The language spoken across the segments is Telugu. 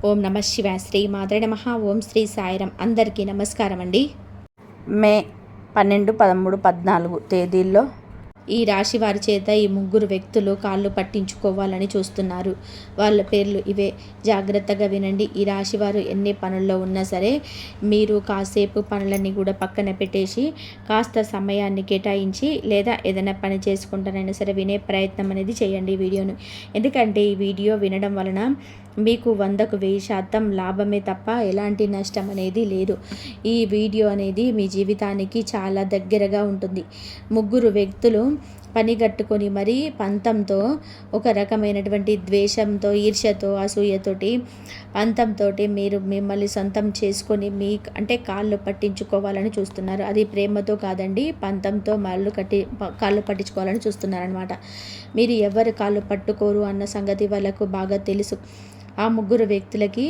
ఓం నమ శివాయ. శ్రీ మాత్రే నమః. ఓం శ్రీ సాయిరాం. అందరికీ నమస్కారం అండి. మే 12, 13, 14 తేదీల్లో ఈ రాశి వారి చేత ఈ ముగ్గురు వ్యక్తులు కాళ్ళు పట్టించుకోవాలని చూస్తున్నారు. వాళ్ళ పేర్లు ఇవే. జాగ్రత్తగా వినండి. ఈ రాశి వారు ఎన్ని పనుల్లో ఉన్నా సరే మీరు కాసేపు పనులన్నీ కూడా పక్కన పెట్టేసి కాస్త సమయాన్ని కేటాయించి లేదా ఏదైనా పని చేసుకుంటానైనా సరే వినే ప్రయత్నం అనేది చేయండి ఈ వీడియోను. ఎందుకంటే ఈ వీడియో వినడం వలన మీకు 100కు 1000% లాభమే తప్ప ఎలాంటి నష్టం అనేది లేదు. ఈ వీడియో అనేది మీ జీవితానికి చాలా దగ్గరగా ఉంటుంది. ముగ్గురు వ్యక్తులు పనిగట్టుకొని మరీ పంతంతో, ఒక రకమైనటువంటి ద్వేషంతో, ఈర్ష్యతో, అసూయతోటి, పంతంతో మీరు మిమ్మల్ని సొంతం చేసుకొని అంటే కాళ్ళు పట్టించుకోవాలని చూస్తున్నారు. అది ప్రేమతో కాదండి, పంతంతో కాళ్ళు పట్టించుకోవాలని చూస్తున్నారనమాట. మీరు ఎవరు కాళ్ళు పట్టుకోరు అన్న సంగతి వాళ్ళకు బాగా తెలుసు. ఆ ముగ్గురు వ్యక్తులకి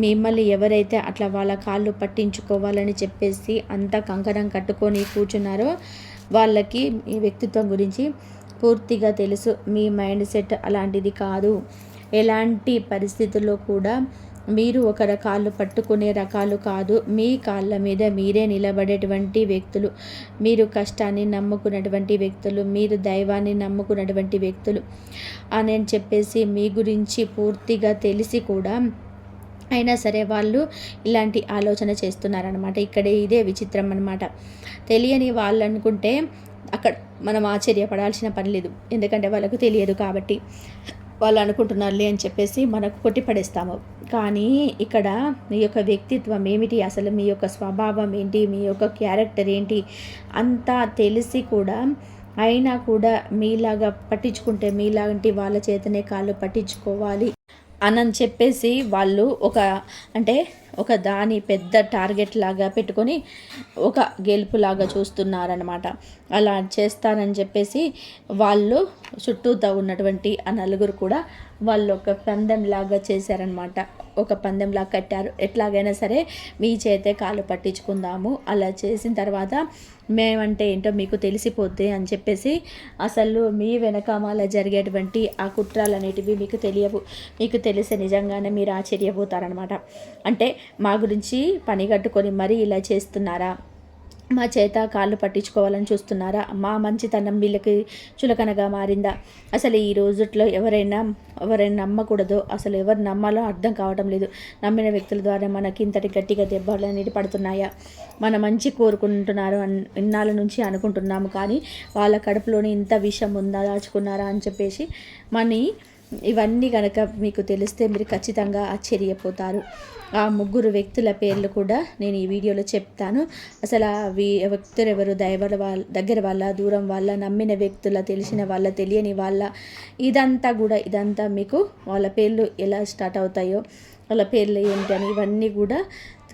మిమ్మల్ని ఎవరైతే అట్లా వాళ్ళ కాళ్ళు పట్టించుకోవాలని చెప్పేసి అంత కంకణం కట్టుకొని కూర్చున్నారో వాళ్ళకి మీ వ్యక్తిత్వం గురించి పూర్తిగా తెలుసు. మీ మైండ్ సెట్ అలాంటిది కాదు. ఎలాంటి పరిస్థితుల్లో కూడా మీరు ఒకరి కాళ్ళు పట్టుకునే రకాలు కాదు. మీ కాళ్ళ మీద మీరే నిలబడేటువంటి వ్యక్తులు, మీరు కష్టాన్ని నమ్ముకున్నటువంటి వ్యక్తులు, మీరు దైవాన్ని నమ్ముకున్నటువంటి వ్యక్తులు అని చెప్పేసి మీ గురించి పూర్తిగా తెలిసి కూడా అయినా సరే వాళ్ళు ఇలాంటి ఆలోచన చేస్తున్నారనమాట. ఇక్కడే ఇదే విచిత్రం అనమాట. తెలియని వాళ్ళు అనుకుంటే అక్కడ మనం ఆశ్చర్యపడాల్సిన పని లేదు. ఎందుకంటే వాళ్ళకు తెలియదు కాబట్టి వాళ్ళు అనుకుంటున్నారులే అని చెప్పేసి మనకు కొట్టిపడేస్తాము. కానీ ఇక్కడ మీ యొక్క వ్యక్తిత్వం ఏమిటి, అసలు మీ యొక్క స్వభావం ఏంటి, మీ యొక్క క్యారెక్టర్ ఏంటి అంతా తెలిసి కూడా అయినా కూడా మీలాగా పట్టించుకుంటే మీలాంటి వాళ్ళ చేతనే కాళ్ళు పట్టించుకోవాలి అని చెప్పేసి వాళ్ళు ఒక దాని పెద్ద టార్గెట్ లాగా పెట్టుకొని ఒక గెలుపులాగా చూస్తున్నారనమాట. అలా చేస్తానని చెప్పేసి వాళ్ళు చుట్టూతో ఉన్నటువంటి ఆ నలుగురు కూడా వాళ్ళు ఒక పందెంలాగా చేశారనమాట. ఒక పందెంలాగా కట్టారు. ఎట్లాగైనా సరే మీ చేతే కాళ్ళు పట్టించుకుందాము, అలా చేసిన తర్వాత మేమంటే ఏంటో మీకు తెలిసిపోద్ది అని చెప్పేసి అసలు మీ వెనకామాల జరిగేటువంటి ఆ కుట్రాలు అనేటివి మీకు తెలియవు. మీకు తెలిసే నిజంగానే మీరు ఆశ్చర్యపోతారనమాట. అంటే మా గురించి పని కట్టుకొని మరీ ఇలా చేస్తున్నారా, మా చేత కాళ్ళు పట్టించుకోవాలని చూస్తున్నారా, మా మంచితనం వీళ్ళకి చులకనగా మారిందా, అసలు ఈ రోజుట్లో ఎవరైనా నమ్మకూడదో, అసలు ఎవరు నమ్మాలో అర్థం కావటం లేదు. నమ్మిన వ్యక్తుల ద్వారా మనకి ఇంతటి గట్టిగా దెబ్బలు అనేది పడుతున్నాయా, మన మంచి కోరుకుంటున్నారు ఇన్నాళ్ళ నుంచి అనుకుంటున్నాము, కానీ వాళ్ళ కడుపులోని ఇంత విషం ఉందా, దాచుకున్నారా అని చెప్పేసి ఇవన్నీ కనుక మీకు తెలిస్తే మీరు ఖచ్చితంగా ఆశ్చర్యపోతారు. ఆ ముగ్గురు వ్యక్తుల పేర్లు కూడా నేను ఈ వీడియోలో చెప్తాను. అసలు ఆ వ్యక్తులు ఎవరు, దగ్గర వాళ్ళ, దూరం వాళ్ళ, నమ్మిన వ్యక్తుల, తెలిసిన వాళ్ళ, తెలియని వాళ్ళ, ఇదంతా మీకు వాళ్ళ పేర్లు ఎలా స్టార్ట్ అవుతాయో, వాళ్ళ పేర్లు ఏంటి అని ఇవన్నీ కూడా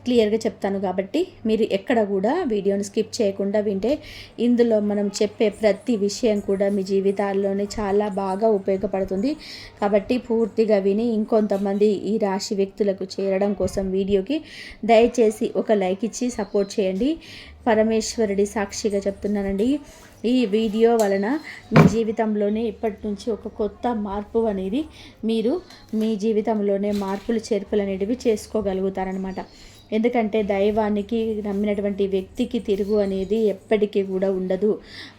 క్లియర్గా చెప్తాను. కాబట్టి మీరు ఎక్కడ కూడా వీడియోని స్కిప్ చేయకుండా వింటే ఇందులో మనం చెప్పే ప్రతి విషయం కూడా మీ జీవితాల్లోనే చాలా బాగా ఉపయోగపడుతుంది. కాబట్టి పూర్తిగా విని ఇంకొంతమంది ఈ రాశి వ్యక్తులకు చేరడం కోసం వీడియోకి దయచేసి ఒక లైక్ ఇచ్చి సపోర్ట్ చేయండి. పరమేశ్వరుడి సాక్షిగా చెప్తున్నానండి, ఈ వీడియో వలన మీ జీవితంలోనే ఇప్పటి నుంచి ఒక కొత్త మార్పు అనేది మీరు మీ జీవితంలోనే మార్పులు చేర్పులు అనేటివి చేసుకోగలుగుతారనమాట. ఎందుకంటే దైవానికి నమ్మినటువంటి వ్యక్తికి తిరుగు అనేది ఎప్పటికీ కూడా ఉండదు.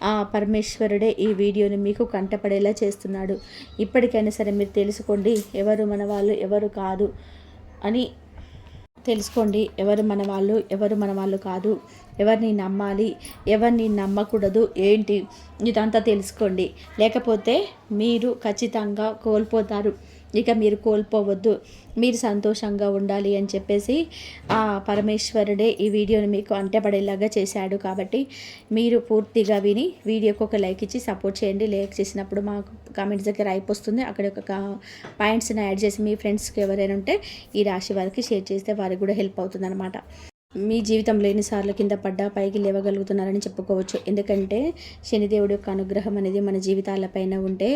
ఆ పరమేశ్వరుడే ఈ వీడియోని మీకు కంటపడేలా చేస్తున్నాడు. ఇప్పటికైనా సరే మీరు తెలుసుకోండి, ఎవరు మన వాళ్ళు ఎవరు కాదు అని తెలుసుకోండి. ఎవరు మన వాళ్ళు కాదు, ఎవరిని నమ్మాలి, ఎవరిని నమ్మకూడదు ఏంటి ఇదంతా తెలుసుకోండి. లేకపోతే మీరు ఖచ్చితంగా కోల్పోతారు. ఇక మీరు కోల్పోవద్దు, మీరు సంతోషంగా ఉండాలి అని చెప్పేసి ఆ పరమేశ్వరుడే ఈ వీడియోని మీకు అంటపడేలాగా చేశాడు. కాబట్టి మీరు పూర్తిగా విని వీడియోకి ఒక లైక్ ఇచ్చి సపోర్ట్ చేయండి. లైక్ చేసినప్పుడు మాకు కామెంట్స్ దగ్గర అయిపోతుంది. అక్కడ ఒక పాయింట్స్ని యాడ్ చేసి మీ ఫ్రెండ్స్కి ఎవరైనా ఉంటే ఈ రాశి వారికి షేర్ చేస్తే వారికి కూడా హెల్ప్ అవుతుంది అనమాట. మీ జీవితంలో ఎన్నిసార్లు కింద పడ్డా పైకి లేవగలుగుతున్నారని చెప్పుకోవచ్చు. ఎందుకంటే శనిదేవుడి యొక్క అనుగ్రహం అనేది మన జీవితాలపైన ఉంటే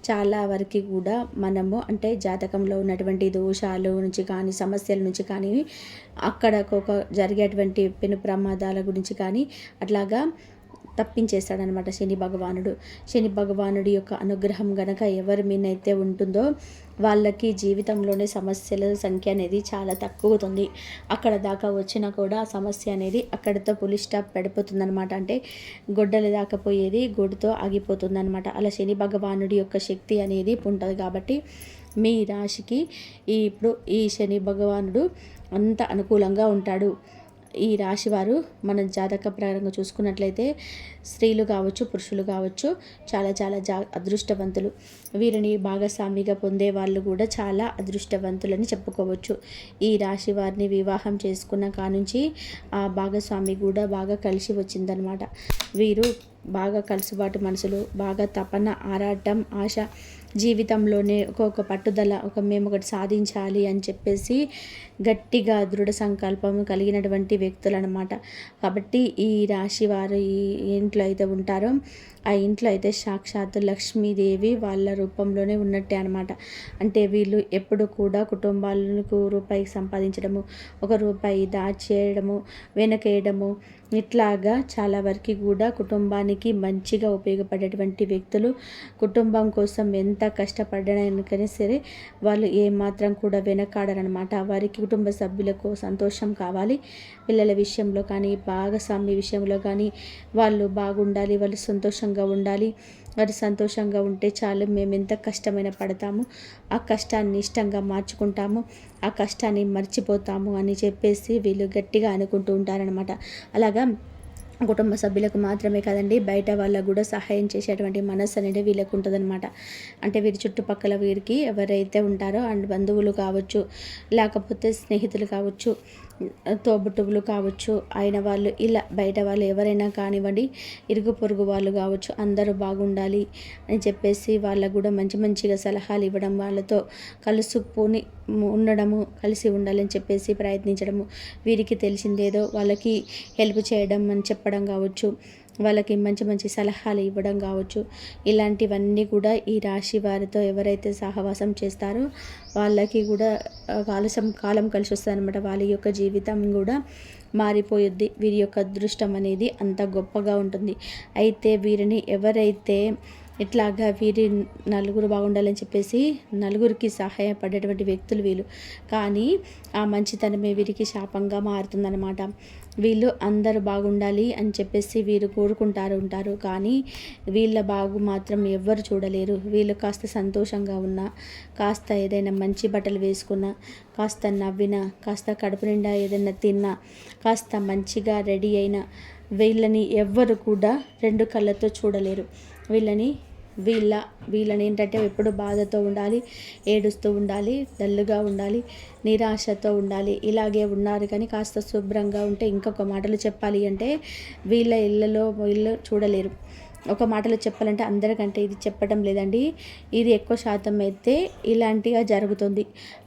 చాలా వరకు కూడా మనము జాతకంలో ఉన్నటువంటి దోషాల నుంచి కానీ, సమస్యల నుంచి కానీ, అక్కడ జరిగేటువంటి పెను ప్రమాదాల గురించి కానీ అట్లాగా తప్పించేస్తాడనమాట శని భగవానుడి యొక్క అనుగ్రహం గనక ఎవరి మీదైతే ఉంటుందో వాళ్ళకి జీవితంలోనే సమస్యల సంఖ్య అనేది చాలా తక్కువవుతుంది. అక్కడ దాకా వచ్చినా కూడా ఆ సమస్య అనేది అక్కడితో పులి స్టాప్ పడిపోతుందనమాట. అంటే గొడ్డలి దాకా పోయేది గొడ్డుతో ఆగిపోతుందనమాట. అలా శని భగవానుడి యొక్క శక్తి అనేది ఉంటుంది కాబట్టి మీ రాశికి ఇప్పుడు ఈ శని భగవానుడు అంత అనుకూలంగా ఉంటాడు. ఈ రాశివారు మన జాతక ప్రకారంగా చూసుకున్నట్లయితే స్త్రీలు కావచ్చు, పురుషులు కావచ్చు, చాలా చాలా అదృష్టవంతులు. వీరిని భాగస్వామిగా పొందే వాళ్ళు కూడా చాలా అదృష్టవంతులని చెప్పుకోవచ్చు. ఈ రాశి వారిని వివాహం చేసుకున్న కానుంచి ఆ భాగస్వామి కూడా బాగా కలిసి వచ్చిందనమాట. వీరు బాగా కలుసుబాటు మనసులు, బాగా తపన, ఆరాటం, ఆశ, జీవితంలోనే ఒక పట్టుదల, మేము ఒకటి సాధించాలి అని చెప్పేసి గట్టిగా దృఢ సంకల్పం కలిగినటువంటి వ్యక్తులు అనమాట. కాబట్టి ఈ రాశి వారు ఈ ఇంట్లో అయితే ఉంటారో ఆ ఇంట్లో అయితే సాక్షాత్తు లక్ష్మీదేవి వాళ్ళ రూపంలోనే ఉన్నట్టే అనమాట. అంటే వీళ్ళు ఎప్పుడు కూడా కుటుంబాలకు రూపాయి సంపాదించడము, ఒక రూపాయి దాచేయడము, వెనకేయడము, ఇట్లాగా చాలా వరకు కూడా కుటుంబానికి మంచిగా ఉపయోగపడేటువంటి వ్యక్తులు. కుటుంబం కోసం ఎంత కష్టపడడానికైనా సరే వాళ్ళు ఏమాత్రం కూడా వెనకాడరనమాట. వారికి కుటుంబ సభ్యులకు సంతోషం కావాలి, పిల్లల విషయంలో కానీ భాగస్వామి విషయంలో కానీ వాళ్ళు బాగుండాలి, వాళ్ళు సంతోషంగా ఉండాలి. వారు సంతోషంగా ఉంటే చాలు, మేము ఎంత కష్టమైన పడతాము, ఆ కష్టాన్ని ఇష్టంగా మార్చుకుంటాము, ఆ కష్టాన్ని మర్చిపోతాము అని చెప్పేసి వీళ్ళు గట్టిగా అనుకుంటూ ఉంటారనమాట. అలాగా కుటుంబ సభ్యులకు మాత్రమే కాదండి, బయట వాళ్ళకు కూడా సహాయం చేసేటువంటి మనస్సు అనేది వీళ్ళకు ఉంటుందన్నమాట. అంటే వీరి చుట్టుపక్కల వీరికి ఎవరైతే ఉంటారో అండ్ బంధువులు కావచ్చు, లేకపోతే స్నేహితులు కావచ్చు, తోబుట్టువులు కావచ్చు, అయిన వాళ్ళు, ఇలా బయట వాళ్ళు ఎవరైనా కానివ్వండి, ఇరుగు పొరుగు వాళ్ళు కావచ్చు, అందరూ బాగుండాలి అని చెప్పేసి వాళ్ళకు కూడా మంచి మంచిగా సలహాలు ఇవ్వడం, వాళ్ళతో కలుసుకొని ఉండడము, కలిసి ఉండాలని చెప్పేసి ప్రయత్నించడము, వీరికి తెలిసిందేదో వాళ్ళకి హెల్ప్ చేయడం అని చెప్పడం కావచ్చు, వాళ్ళకి మంచి మంచి సలహాలు ఇవ్వడం కావచ్చు, ఇలాంటివన్నీ కూడా ఈ రాశి వారితో ఎవరైతే సహవాసం చేస్తారో వాళ్ళకి కూడా కాలం కలిసి వస్తుంది అనమాట. వాళ్ళ యొక్క జీవితం కూడా మారిపోయిద్ది. వీరి యొక్క అదృష్టం అనేది అంత గొప్పగా ఉంటుంది. అయితే వీరిని ఎవరైతే ఇట్లాగా వీరి నలుగురు బాగుండాలని చెప్పేసి నలుగురికి సహాయపడేటువంటి వ్యక్తులు వీళ్ళు. కానీ ఆ మంచితనమే వీరికి శాపంగా మారుతుందన్నమాట. వీళ్ళు అందరూ బాగుండాలి అని చెప్పేసి వీరు కోరుకుంటారు కానీ వీళ్ళ బాగు మాత్రం ఎవ్వరు చూడలేరు. వీళ్ళు కాస్త సంతోషంగా ఉన్నా, కాస్త ఏదైనా మంచి బట్టలు వేసుకున్నా, కాస్త నవ్వినా, కాస్త కడుపు నిండా ఏదైనా తిన్నా, కాస్త మంచిగా రెడీ అయినా వీళ్ళని ఎవ్వరు కూడా రెండు కళ్ళతో చూడలేరు. వీళ్ళని ఏంటంటే ఎప్పుడు బాధతో ఉండాలి, ఏడుస్తూ ఉండాలి, డల్లుగా ఉండాలి, నిరాశతో ఉండాలి. ఇలాగే ఉన్నారు. కానీ కాస్త శుభ్రంగా ఉంటే, ఇంకొక మాటలు చెప్పాలి అంటే వీళ్ళ ఇళ్ళలో వీళ్ళు చూడలేరు. ఒక మాటలో చెప్పాలంటే అందరికంటే ఇది చెప్పడం లేదండి, ఇది ఎక్కువ శాతం అయితే ఇలాంటిగా జరుగుతుంది.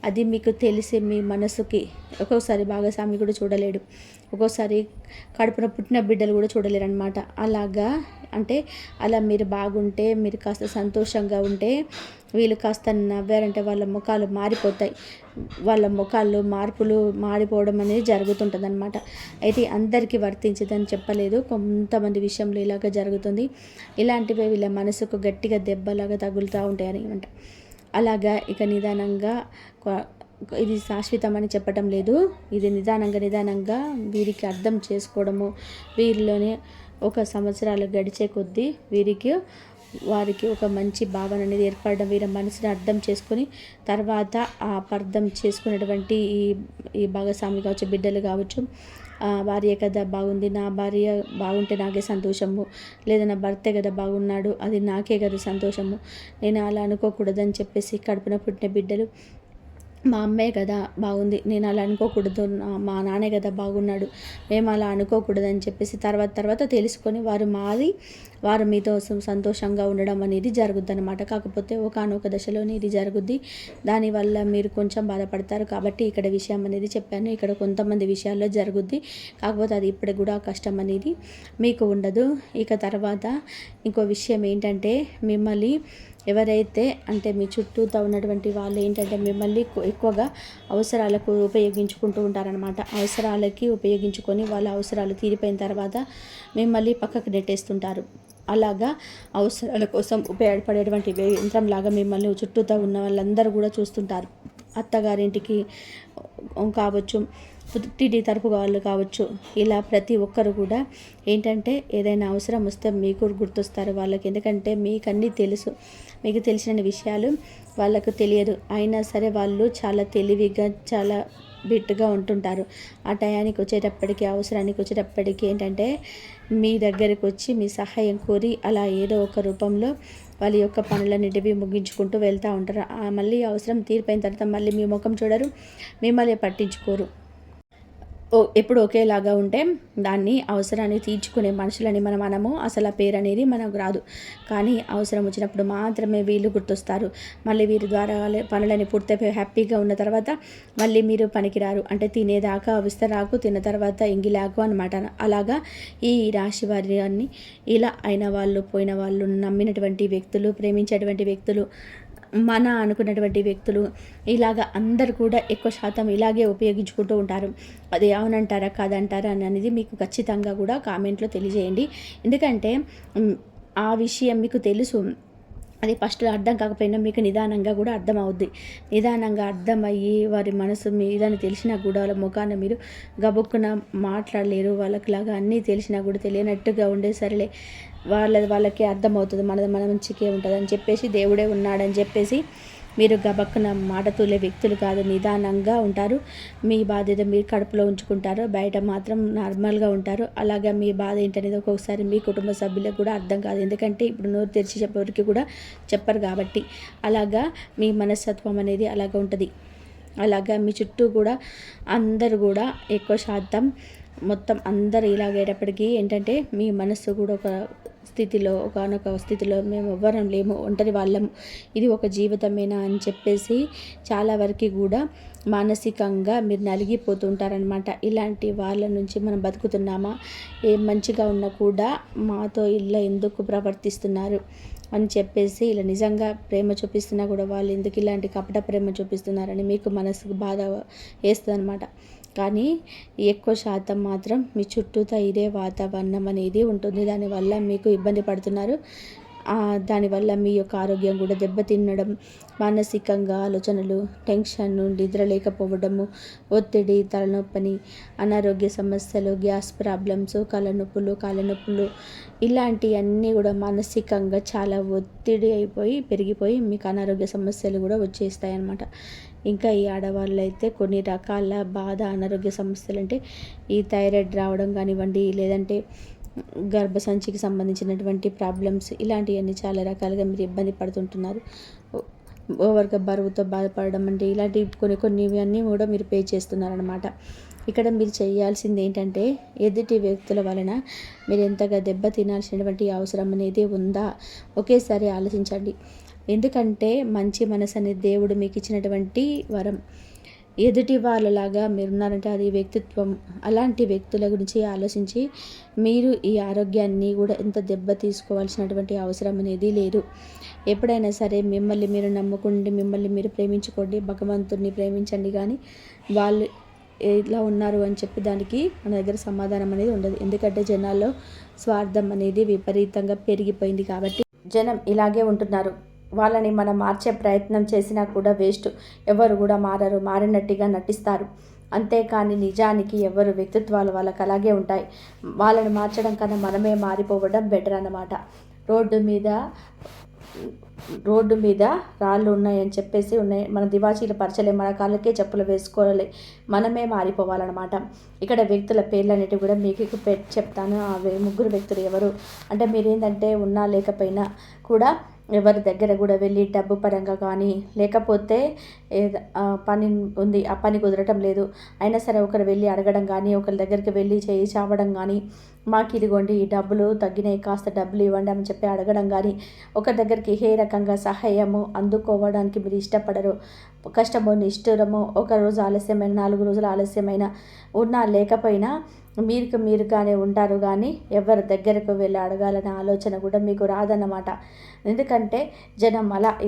అది మీకు తెలిసి మీ మనసుకి ఒక్కోసారి భాగస్వామి కూడా చూడలేడు, ఒక్కోసారి కడుపున పుట్టిన బిడ్డలు కూడా చూడలేరు అనమాట. అలాగా అంటే అలా మీరు బాగుంటే, మీరు కాస్త సంతోషంగా ఉంటే, వీళ్ళు కాస్త నవ్వారంటే వాళ్ళ ముఖాలు మారిపోతాయి. వాళ్ళ ముఖాల్లో మార్పులు మారిపోవడం అనేది జరుగుతుంటుంది అనమాట. అయితే అందరికీ వర్తించదని చెప్పలేదు, కొంతమంది విషయంలో ఇలాగ జరుగుతుంది. ఇలాంటివే వీళ్ళ మనసుకు గట్టిగా దెబ్బలాగా తగులుతూ ఉంటాయని అనమాట. అలాగా ఇక నిదానంగా ఇది శాశ్వతం అని చెప్పటం లేదు, ఇది నిదానంగా వీరికి అర్థం చేసుకోవడము, వీరిలోనే ఒక సంవత్సరాలు గడిచే కొద్దీ వారికి ఒక మంచి భావన అనేది ఏర్పడడం, వీరి మనసుని అర్థం చేసుకొని తర్వాత ఆ అర్థం చేసుకునేటువంటి ఈ భాగస్వామి కావచ్చు, బిడ్డలు కావచ్చు, భార్య కదా బాగుంది, నా భార్య బాగుంటే నాకే సంతోషము, లేదా నా భర్తే కదా బాగున్నాడు, అది నాకే కదా సంతోషము, నేను అలా అనుకోకూడదని చెప్పేసి కడుపున పుట్టిన బిడ్డలు, మా అమ్మే కదా బాగుంది, నేను అలా అనుకోకూడదు, మా నాన్నే కదా బాగున్నాడు, మేము అలా అనుకోకూడదు అని చెప్పేసి తర్వాత తెలుసుకొని వారు మీతో సంతోషంగా ఉండడం అనేది జరుగుద్ది అనమాట. కాకపోతే ఒకానొక దశలోనే ఇది జరుగుద్ది, దానివల్ల మీరు కొంచెం బాధపడతారు. కాబట్టి ఇక్కడ విషయం అనేది చెప్పాను. ఇక్కడ కొంతమంది విషయాల్లో జరుగుద్ది, కాకపోతే అది ఇప్పటికి కూడా కష్టం అనేది మీకు ఉండదు. ఇక తర్వాత ఇంకో విషయం ఏంటంటే, మిమ్మల్ని ఎవరైతే అంటే మీ చుట్టూతో ఉన్నటువంటి వాళ్ళు ఏంటంటే మిమ్మల్ని ఎక్కువగా అవసరాలకు ఉపయోగించుకుంటూ ఉంటారనమాట. అవసరాలకి ఉపయోగించుకొని వాళ్ళ అవసరాలు తీరిపోయిన తర్వాత మిమ్మల్ని పక్కకు నెట్టేస్తుంటారు. అలాగా అవసరాల కోసం ఉపయోగపడేటువంటి యంత్రంలాగా మిమ్మల్ని చుట్టూతో ఉన్న వాళ్ళందరూ కూడా చూస్తుంటారు. అత్తగారింటికి కావచ్చు, టీడీ తరపు వాళ్ళు కావచ్చు, ఇలా ప్రతి ఒక్కరు కూడా ఏంటంటే ఏదైనా అవసరం వస్తే మీకు గుర్తొస్తారు వాళ్ళకి. ఎందుకంటే మీకు అన్నీ తెలుసు, మీకు తెలిసిన విషయాలు వాళ్ళకు తెలియదు. అయినా సరే వాళ్ళు చాలా తెలివిగా, చాలా బిట్టుగా ఉంటుంటారు. ఆ టయానికి వచ్చేటప్పటికి, అవసరానికి వచ్చేటప్పటికి ఏంటంటే మీ దగ్గరికి వచ్చి మీ సహాయం కోరి అలా ఏదో ఒక రూపంలో వాళ్ళ యొక్క పనులన్నిటివి ముగించుకుంటూ వెళ్తూ ఉంటారు. మళ్ళీ అవసరం తీరిపోయిన తర్వాత మళ్ళీ మీ ముఖం చూడరు, మిమ్మల్ని పట్టించుకోరు. ఎప్పుడు ఒకేలాగా ఉంటే దాన్ని అవసరాన్ని తీర్చుకునే మనుషులని మనము అసలు ఆ పేరు అనేది మనకు రాదు. కానీ అవసరం వచ్చినప్పుడు మాత్రమే వీళ్ళు గుర్తొస్తారు. మళ్ళీ వీరి ద్వారా పనులని పూర్తయిపోయి హ్యాపీగా ఉన్న తర్వాత మళ్ళీ మీరు పనికిరారు. అంటే తినేదాకా విస్తరాకు, తిన్న తర్వాత ఎంగిలాకు అనమాట. అలాగా ఈ రాశి వారిని ఇలా అయిన వాళ్ళు, పోయిన వాళ్ళు, నమ్మినటువంటి వ్యక్తులు, ప్రేమించేటువంటి వ్యక్తులు, మన అనుకున్నటువంటి వ్యక్తులు, ఇలాగ అందరు కూడా ఎక్కువ శాతం ఇలాగే ఉపయోగించుకుంటూ ఉంటారు. అది అవునంటారా కాదంటారా అనేది మీకు ఖచ్చితంగా కూడా కామెంట్లో తెలియజేయండి. ఎందుకంటే ఆ విషయం మీకు తెలుసు, అది ఫస్ట్లో అర్థం కాకపోయినా మీకు నిదానంగా కూడా అర్థం అవుద్ది. నిదానంగా అర్థమయ్యి వారి మనసు మీదని తెలిసినా కూడా వాళ్ళ ముఖాన మీరు గబుక్కున మాట్లాడలేరు. వాళ్ళకిలాగా అన్నీ తెలిసినా కూడా తెలియనట్టుగా ఉండే సరేలే వాళ్ళకి అర్థమవుతుంది, మన మంచికే ఉంటుంది అని చెప్పేసి, దేవుడే ఉన్నాడని చెప్పేసి మీరు గబక్కున మాట తూలే వ్యక్తులు కాదు. నిదానంగా ఉంటారు. మీ బాధ్యత మీరు కడుపులో ఉంచుకుంటారు, బయట మాత్రం నార్మల్గా ఉంటారు. అలాగా మీ బాధ ఏంటనేది ఒక్కొక్కసారి మీ కుటుంబ సభ్యులకు కూడా అర్థం కాదు. ఎందుకంటే ఇప్పుడు నోరు తెరిచి చెప్పేవరికి కూడా చెప్పరు కాబట్టి. అలాగా మీ మనస్తత్వం అనేది అలాగా ఉంటుంది. అలాగా మీ చుట్టూ కూడా అందరూ కూడా ఎక్కువ శాతం మొత్తం అందరూ ఇలాగేటప్పటికీ ఏంటంటే మీ మనస్సు కూడా ఒక స్థితిలో, ఒకనొక స్థితిలో మేము ఎవ్వరం లేము, ఒంటరి వాళ్ళము, ఇది ఒక జీవితమేనా అని చెప్పేసి చాలా వరకు కూడా మానసికంగా మీరు నలిగిపోతుంటారనమాట. ఇలాంటి వాళ్ళ నుంచి మనం బతుకుతున్నామా, ఏం మంచిగా ఉన్నా కూడా మాతో ఇలా ఎందుకు ప్రవర్తిస్తున్నారు అని చెప్పేసి, ఇలా నిజంగా ప్రేమ చూపిస్తున్నా కూడా వాళ్ళు ఎందుకు ఇలాంటి కపట ప్రేమ చూపిస్తున్నారని మీకు మనసుకు బాధ వేస్తుంది అనమాట. కానీ ఎక్కువ శాతం మాత్రం మీ చుట్టూతా ఇదే వాతావరణం అనేది ఉంటుంది. దానివల్ల మీకు ఇబ్బంది పడుతున్నారు. దానివల్ల మీ యొక్క ఆరోగ్యం కూడా దెబ్బతినడం, మానసికంగా ఆలోచనలు, టెన్షన్, నిద్ర లేకపోవడము, ఒత్తిడి, తలనొప్పని, అనారోగ్య సమస్యలు, గ్యాస్ ప్రాబ్లమ్స్, కళ్ళనొప్పులు, కాళ్ళనొప్పులు, ఇలాంటివన్నీ కూడా మానసికంగా చాలా ఒత్తిడి అయిపోయి పెరిగిపోయి మీకు అనారోగ్య సమస్యలు కూడా వచ్చేస్తాయి అన్నమాట. ఇంకా ఈ ఆడవాళ్ళు అయితే కొన్ని రకాల బాధ, అనారోగ్య సమస్యలు అంటే ఈ థైరాయిడ్ రావడం కానివ్వండి, లేదంటే గర్భసంచికి సంబంధించినటువంటి ప్రాబ్లమ్స్, ఇలాంటివన్నీ చాలా రకాలుగా మీరు ఇబ్బంది పడుతుంటున్నారు. ఓవర్గా బరువుతో బాధపడడం అంటే ఇలాంటి కొన్ని అన్నీ కూడా మీరు పే చేస్తున్నారనమాట. ఇక్కడ మీరు చేయాల్సింది ఏంటంటే ఎదుటి వ్యక్తుల వలన మీరు ఎంతగా దెబ్బ తినాల్సినటువంటి అవసరం అనేది ఉందా ఒకేసారి ఆలోచించండి. ఎందుకంటే మంచి మనసు అనేది దేవుడు మీకు ఇచ్చినటువంటి వరం. ఎదుటి వాళ్ళలాగా మీరున్నారంటే అది వ్యక్తిత్వం. అలాంటి వ్యక్తుల గురించి ఆలోచించి మీరు ఈ ఆరోగ్యాన్ని కూడా ఎంత దెబ్బ తీసుకోవాల్సినటువంటి అవసరం అనేది లేదు. ఎప్పుడైనా సరే మిమ్మల్ని మీరు నమ్ముకోండి, మిమ్మల్ని మీరు ప్రేమించుకోండి, భగవంతుడిని ప్రేమించండి. కానీ వాళ్ళు ఎలా ఉన్నారు అని చెప్పి దానికి మన దగ్గర సమాధానం అనేది ఉండదు. ఎందుకంటే జనాల్లో స్వార్థం అనేది విపరీతంగా పెరిగిపోయింది కాబట్టి జనం ఇలాగే ఉంటున్నారు. వాళ్ళని మనం మార్చే ప్రయత్నం చేసినా కూడా వేస్ట్. ఎవరు కూడా మారరు, మారినట్టుగా నటిస్తారు. అంతేకాని నిజానికి ఎవరు వ్యక్తిత్వాలు వాళ్ళకి అలాగే ఉంటాయి. వాళ్ళని మార్చడం కన్నా మనమే మారిపోవడం బెటర్ అన్నమాట. రోడ్డు మీద రాళ్ళు ఉన్నాయని చెప్పేసి మన దివాచీలు పరచలే, మన కాళ్ళకే చెప్పులు వేసుకోవాలి, మనమే మారిపోవాలన్నమాట. ఇక్కడ వ్యక్తుల పేర్లు అనేటివి కూడా మీకు చెప్తాను. ఆ ముగ్గురు వ్యక్తులు ఎవరు అంటే మీరేంటంటే ఉన్నా లేకపోయినా కూడా ఎవరి దగ్గర కూడా వెళ్ళి డబ్బు పరంగా కానీ, లేకపోతే పని ఉంది ఆ పని కుదరటం లేదు అయినా సరే ఒకరు వెళ్ళి అడగడం కానీ, ఒకరి దగ్గరికి వెళ్ళి చేయి చావడం కానీ, మాకు ఇదిగోండి ఈ డబ్బులు తగ్గినాయి కాస్త డబ్బులు ఇవ్వండి అని చెప్పి అడగడం కానీ, ఒకరి దగ్గరికి ఏ రకంగా సహాయము అందుకోవడానికి మీరు ఇష్టపడరు. కష్టమో నిష్ఠురమో, ఒక రోజు ఆలస్యమైన, 4 రోజులు ఆలస్యమైన, ఉన్నా లేకపోయినా మీరుగానే ఉంటారు. కానీ ఎవరి దగ్గరకు వెళ్ళి అడగాలనే ఆలోచన కూడా మీకు రాదన్నమాట. ఎందుకంటే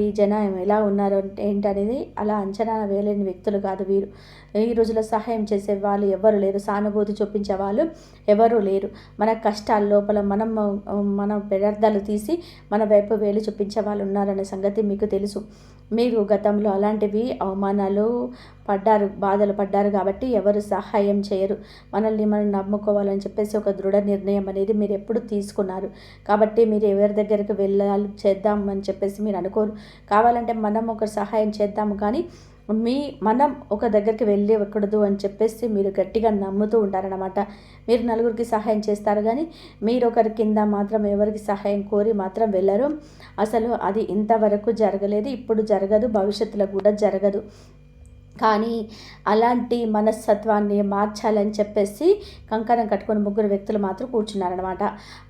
ఈ జనం ఎలా ఉన్నారు ఏంటనేది అలా అంచనా వేయలేని వ్యక్తులు కాదు వీరు. ఈ రోజులో సహాయం చేసే వాళ్ళు ఎవరు లేరు, సానుభూతి చూపించే వాళ్ళు ఎవరూ లేరు. మన కష్టాల లోపల మన పెడర్థాలు తీసి మన వైపు వేలు చూపించే వాళ్ళు ఉన్నారనే సంగతి మీకు తెలుసు. మీరు గతంలో అలాంటివి అవమానాలు బాధలు పడ్డారు కాబట్టి ఎవరు సహాయం చేయరు. మనల్ని మనం నమ్ముకోవాలని చెప్పేసి ఒక దృఢ నిర్ణయం అనేది మీరు ఎప్పుడు తీసుకున్నారు. కాబట్టి మీరు ఎవరి దగ్గరికి వెళ్ళాలి చేద్దాం అని చెప్పేసి మీరు అనుకోరు. కావాలంటే మనం ఒక సహాయం చేద్దాము కానీ మనం ఒక దగ్గరికి వెళ్ళకూడదు అని చెప్పేసి మీరు గట్టిగా నమ్ముతూ ఉంటారనమాట. మీరు నలుగురికి సహాయం చేస్తారు కానీ మీరు ఒకరి కింద మాత్రం ఎవరికి సహాయం కోరి మాత్రం వెళ్ళరు. అసలు అది ఇంతవరకు జరగలేదు, ఇప్పుడు జరగదు, భవిష్యత్తులో కూడా జరగదు. కానీ అలాంటి మనస్తత్వాన్ని మార్చాలని చెప్పేసి కంకణం కట్టుకొని 3 వ్యక్తులు మాత్రం కూర్చున్నారనమాట.